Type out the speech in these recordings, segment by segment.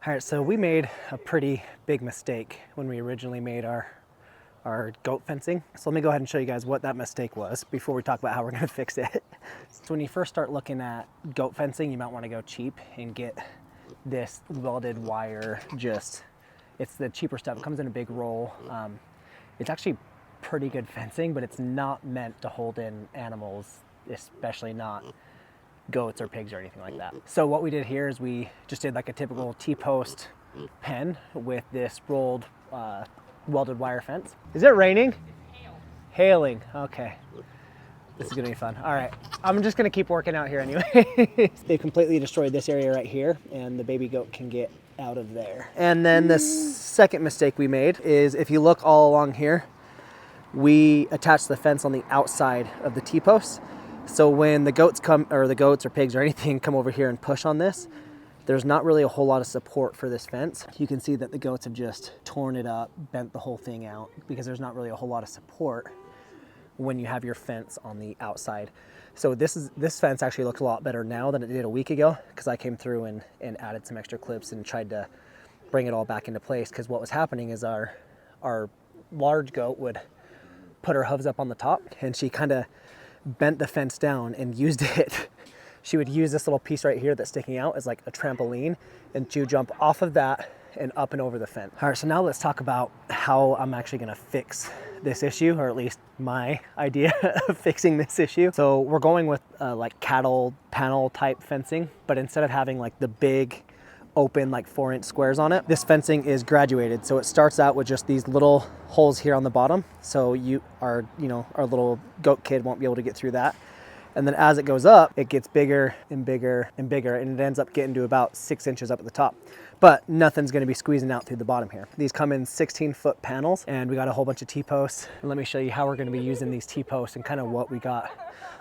All right, so we made a pretty big mistake when we originally made our goat fencing. So let me go ahead and show you guys what that mistake was before we talk about how we're gonna fix it. So when you first start looking at goat fencing, you might wanna go cheap and get this welded wire. It's the cheaper stuff. It comes in a big roll. It's actually pretty good fencing, but it's not meant to hold in animals, especially not goats or pigs or anything like that. So what we did here is we just did like a typical T-post pen with this rolled welded wire fence. Is it raining? Hailing. Okay. This is gonna be fun. All right, I'm just gonna keep working out here anyway. They completely destroyed this area right here, and the baby goat can get out of there. And then the second mistake we made is, if you look all along here, we attached the fence on the outside of the T-posts. So when the goats come, or the goats or pigs or anything come over here and push on this, there's not really a whole lot of support for this fence. You can see that the goats have just torn it up, bent the whole thing out, because there's not really a whole lot of support when you have your fence on the outside. So this fence actually looks a lot better now than it did a week ago, because I came through and added some extra clips and tried to bring it all back into place. Because what was happening is our large goat would put her hooves up on the top, and she kind of bent the fence down and used it. She would use this little piece right here that's sticking out as like a trampoline, and to jump off of that and up and over the fence. All right, so now let's talk about how I'm actually gonna fix this issue, or at least my idea of fixing this issue. So we're going with like cattle panel type fencing, but instead of having like the big open like 4-inch squares on it, this fencing is graduated. So it starts out with just these little holes here on the bottom. So our little goat kid won't be able to get through that. And then as it goes up, it gets bigger and bigger and bigger, and it ends up getting to about 6 inches up at the top. But nothing's gonna be squeezing out through the bottom here. These come in 16-foot panels, and we got a whole bunch of T-posts. And let me show you how we're gonna be using these T-posts and kind of what we got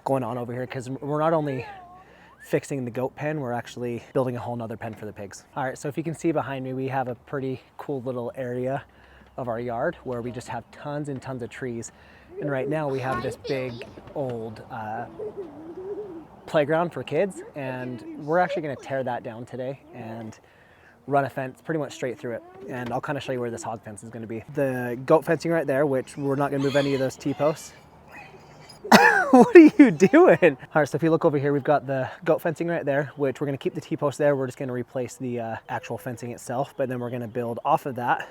going on over here, because we're not only fixing the goat pen, we're actually building a whole nother pen for the pigs. All right, so if you can see behind me, we have a pretty cool little area of our yard where we just have tons and tons of trees. And right now we have this big old playground for kids, and we're actually gonna tear that down today and run a fence pretty much straight through it. And I'll kind of show you where this hog fence is gonna be. The goat fencing right there, which we're not gonna move any of those T-posts. What are you doing? All right, so if you look over here, we've got the goat fencing right there, which we're gonna keep the T-post there. We're just gonna replace the actual fencing itself, but then we're gonna build off of that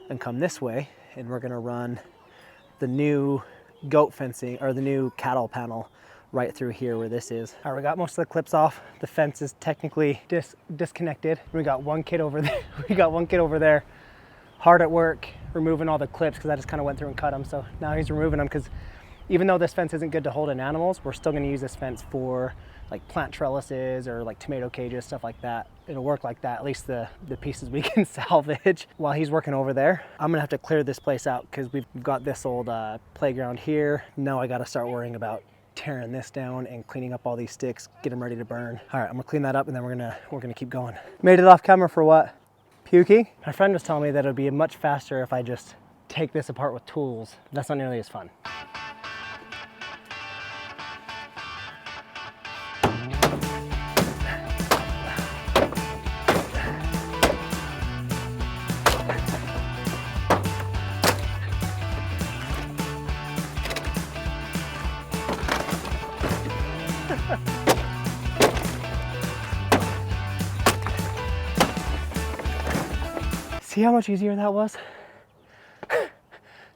and come this way, and we're gonna run the new goat fencing, or the new cattle panel, right through here where this is. All right, we got most of the clips off. The fence is technically disconnected. We got one kid over there. We got one kid over there, hard at work, removing all the clips, because I just kind of went through and cut them. So now he's removing them, because even though this fence isn't good to hold in animals, we're still gonna use this fence for like plant trellises or like tomato cages, stuff like that. It'll work like that, at least the pieces we can salvage. While he's working over there, I'm gonna have to clear this place out, because we've got this old playground here. Now I gotta start worrying about tearing this down and cleaning up all these sticks, get them ready to burn. All right, I'm gonna clean that up, and then we're gonna keep going. Made it off camera for what? Puking? My friend was telling me that it would be much faster if I just take this apart with tools. That's not nearly as fun. See how much easier that was?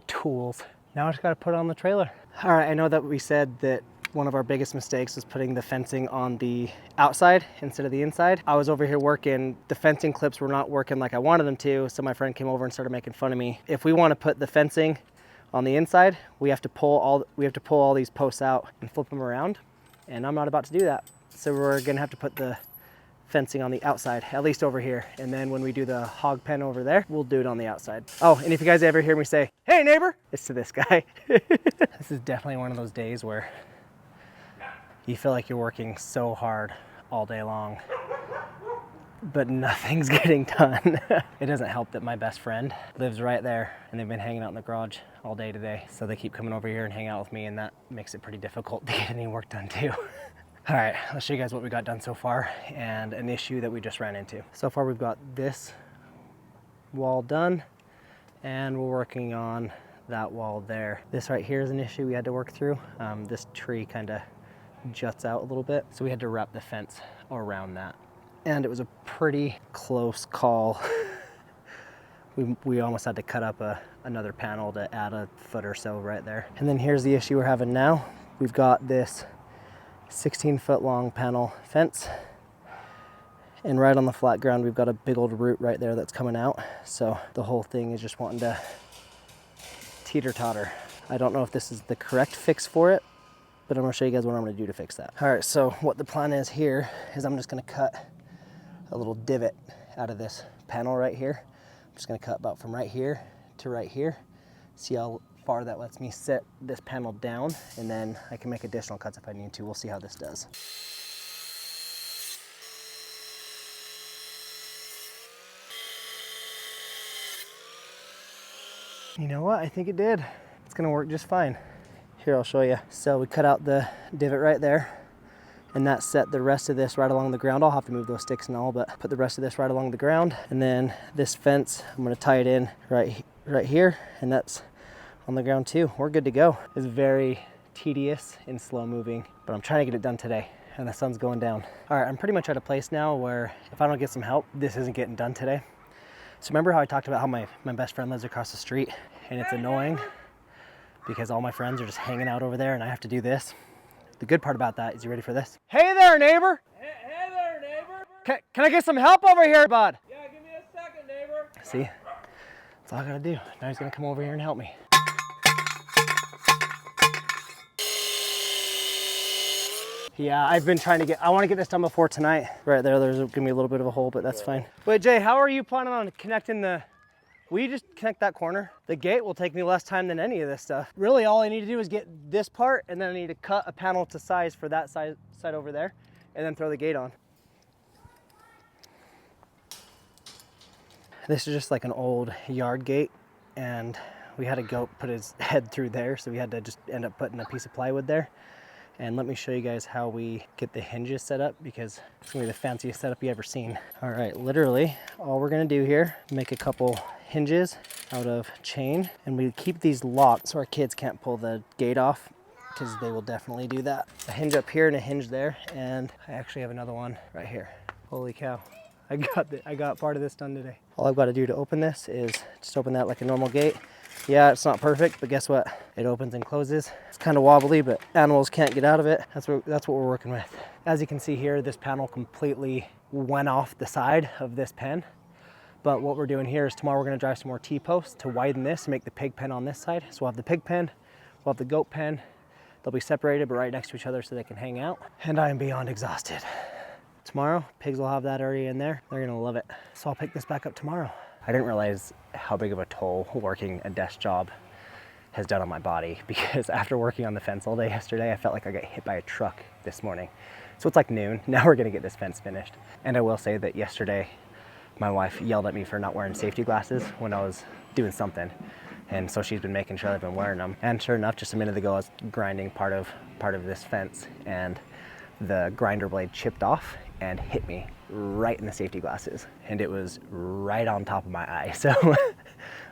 Tools. Now I just gotta put it on the trailer. All right, I know that we said that one of our biggest mistakes was putting the fencing on the outside instead of the inside. I was over here working, the fencing clips were not working like I wanted them to, so my friend came over and started making fun of me. If we wanna put the fencing on the inside, we have to pull all these posts out and flip them around, and I'm not about to do that. So we're gonna have to put the fencing on the outside, at least over here. And then when we do the hog pen over there, we'll do it on the outside. Oh, and if you guys ever hear me say, "Hey neighbor," it's to this guy. This is definitely one of those days where you feel like you're working so hard all day long, but nothing's getting done. It doesn't help that my best friend lives right there, and they've been hanging out in the garage all day today. So they keep coming over here and hang out with me, and that makes it pretty difficult to get any work done too. All right, let's show you guys what we got done so far and an issue that we just ran into. So far we've got this wall done and we're working on that wall there. This right here is an issue we had to work through. This tree kind of juts out a little bit, so we had to wrap the fence around that. And it was a pretty close call. we almost had to cut up another panel to add a foot or so right there. And then here's the issue we're having now. We've got this 16-foot long panel fence, and right on the flat ground we've got a big old root right there that's coming out, so the whole thing is just wanting to teeter-totter. I don't know if this is the correct fix for it, but I'm gonna show you guys what I'm gonna do to fix that. All right, so what the plan is here is I'm just gonna cut a little divot out of this panel right here. I'm just gonna cut about from right here to right here, see how far that lets me set this panel down, and then I can make additional cuts if I need to. We'll see how this does. You know what? I think it did. It's gonna work just fine. Here, I'll show you. So we cut out the divot right there, and that set the rest of this right along the ground. I'll have to move those sticks and all, but put the rest of this right along the ground. And then this fence, I'm gonna tie it in right here, and that's on the ground too. We're good to go. It's very tedious and slow moving, but I'm trying to get it done today, and the sun's going down. All right, I'm pretty much at a place now where if I don't get some help, this isn't getting done today. So remember how I talked about how my best friend lives across the street, and it's annoying because all my friends are just hanging out over there and I have to do this? The good part about that is, you ready for this? Hey there, neighbor. Hey there, neighbor. Can I get some help over here, bud? Yeah, give me a second, neighbor. See, that's all I gotta do. Now he's gonna come over here and help me. Yeah, I've been trying to I want to get this done before tonight. Right there, there's gonna be a little bit of a hole, but that's fine. Wait, Jay, how are you planning on connecting will you just connect that corner? The gate will take me less time than any of this stuff. Really, all I need to do is get this part, and then I need to cut a panel to size for that side over there, and then throw the gate on. This is just like an old yard gate, and we had a goat put his head through there, so we had to just end up putting a piece of plywood there. And let me show you guys how we get the hinges set up, because it's gonna be the fanciest setup you ever seen. All right, literally, all we're gonna do here, make a couple hinges out of chain, and we keep these locked so our kids can't pull the gate off, because they will definitely do that. A hinge up here and a hinge there, and I actually have another one right here. Holy cow, I got part of this done today. All I've got to do to open this is just open that like a normal gate. Yeah, it's not perfect, but guess what? It opens and closes. It's kind of wobbly, but animals can't get out of it. That's what we're working with. As you can see here, this panel completely went off the side of this pen. But what we're doing here is tomorrow we're gonna drive some more T-posts to widen this and make the pig pen on this side. So we'll have the pig pen, we'll have the goat pen. They'll be separated, but right next to each other so they can hang out. And I am beyond exhausted. Tomorrow, pigs will have that area in there. They're gonna love it. So I'll pick this back up tomorrow. I didn't realize how big of a toll working a desk job has done on my body, because after working on the fence all day yesterday, I felt like I got hit by a truck this morning. So it's like noon. Now we're gonna get this fence finished. And I will say that yesterday, my wife yelled at me for not wearing safety glasses when I was doing something. And so she's been making sure I've been wearing them. And sure enough, just a minute ago, I was grinding part of this fence, and the grinder blade chipped off and hit me right in the safety glasses, and it was right on top of my eye. So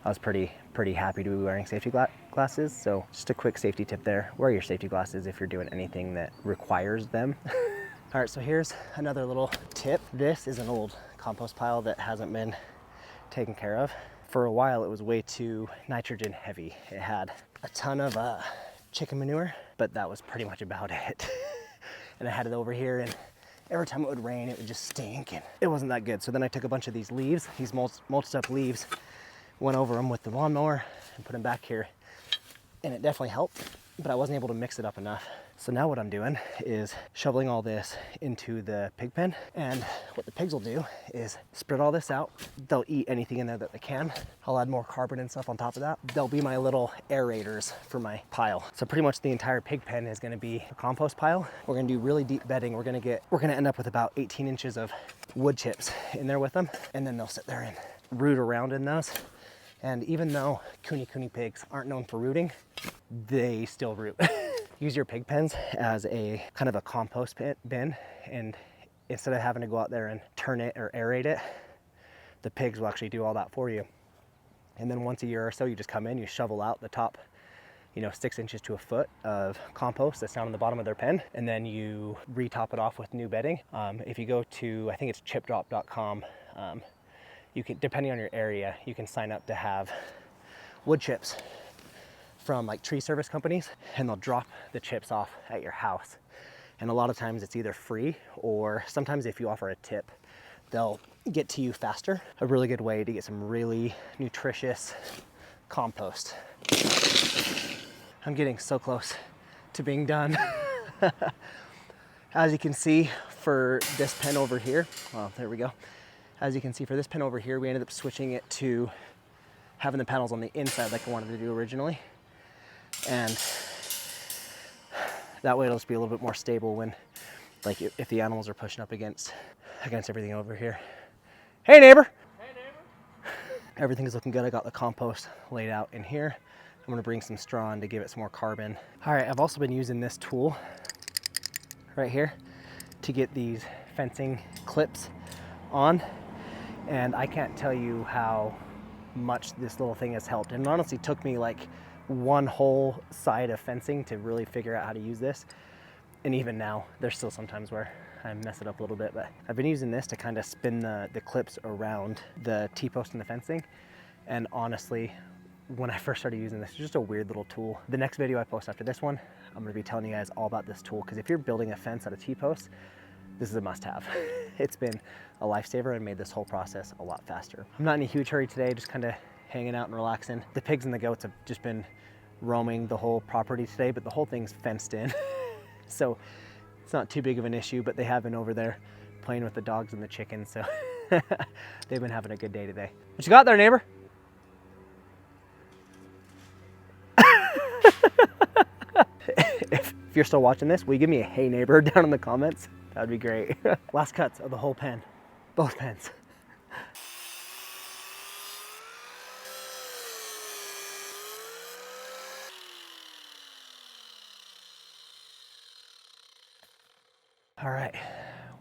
I was pretty happy to be wearing safety glasses. So just a quick safety tip there: wear your safety glasses if you're doing anything that requires them. All right, so here's another little tip. This is an old compost pile that hasn't been taken care of. For a while, it was way too nitrogen heavy. It had a ton of chicken manure, but that was pretty much about it. And I had it over here, and every time it would rain, it would just stink, and it wasn't that good. So then I took a bunch of these leaves, these mulched up leaves, went over them with the lawnmower and put them back here, and it definitely helped, but I wasn't able to mix it up enough. So now what I'm doing is shoveling all this into the pig pen, and what the pigs will do is spread all this out. They'll eat anything in there that they can. I'll add more carbon and stuff on top of that. They'll be my little aerators for my pile. So pretty much the entire pig pen is gonna be a compost pile. We're gonna do really deep bedding. We're gonna end up with about 18 inches of wood chips in there with them, and then they'll sit there and root around in those. And even though Kuni pigs aren't known for rooting, they still root. use your pig pens as a kind of a compost bin, and instead of having to go out there and turn it or aerate it, the pigs will actually do all that for you. And then once a year or so, you just come in, you shovel out the top, 6 inches to a foot of compost that's down in the bottom of their pen, and then you re-top it off with new bedding. If you go to, I think it's chipdrop.com, you can, depending on your area, you can sign up to have wood chips from like tree service companies, and they'll drop the chips off at your house. And a lot of times it's either free, or sometimes if you offer a tip, they'll get to you faster. A really good way to get some really nutritious compost. I'm getting so close to being done. As you can see for this pen over here, well, there we go. As you can see for this pen over here, we ended up switching it to having the panels on the inside like I wanted to do originally. And that way it'll just be a little bit more stable when, like, if the animals are pushing up against everything over here. Hey neighbor! Hey, neighbor. Everything's looking good. I got the compost laid out in here. I'm gonna bring some straw in to give it some more carbon. All right, I've also been using this tool right here to get these fencing clips on. And I can't tell you how much this little thing has helped. And it honestly took me like one whole side of fencing to really figure out how to use this. And even now, there's still sometimes where I mess it up a little bit, but I've been using this to kind of spin the clips around the T-post and the fencing. And honestly, when I first started using this, it's just a weird little tool. The next video I post after this one, I'm gonna be telling you guys all about this tool, because if you're building a fence out of T-posts, this is a must-have. It's been a lifesaver and made this whole process a lot faster. I'm not in a huge hurry today, just kind of hanging out and relaxing. The pigs and the goats have just been roaming the whole property today, but the whole thing's fenced in. So it's not too big of an issue, but they have been over there playing with the dogs and the chickens, so they've been having a good day today. What you got there, neighbor? If you're still watching this, will you give me a hey neighbor down in the comments? That'd be great. Last cuts of the whole pen, both pens. All right,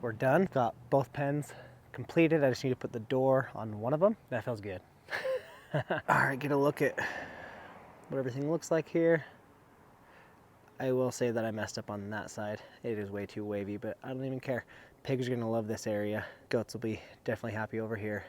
we're done. Got both pens completed. I just need to put the door on one of them. That feels good. All right, get a look at what everything looks like here. I will say that I messed up on that side. It is way too wavy, but I don't even care. Pigs are gonna love this area. Goats will be definitely happy over here.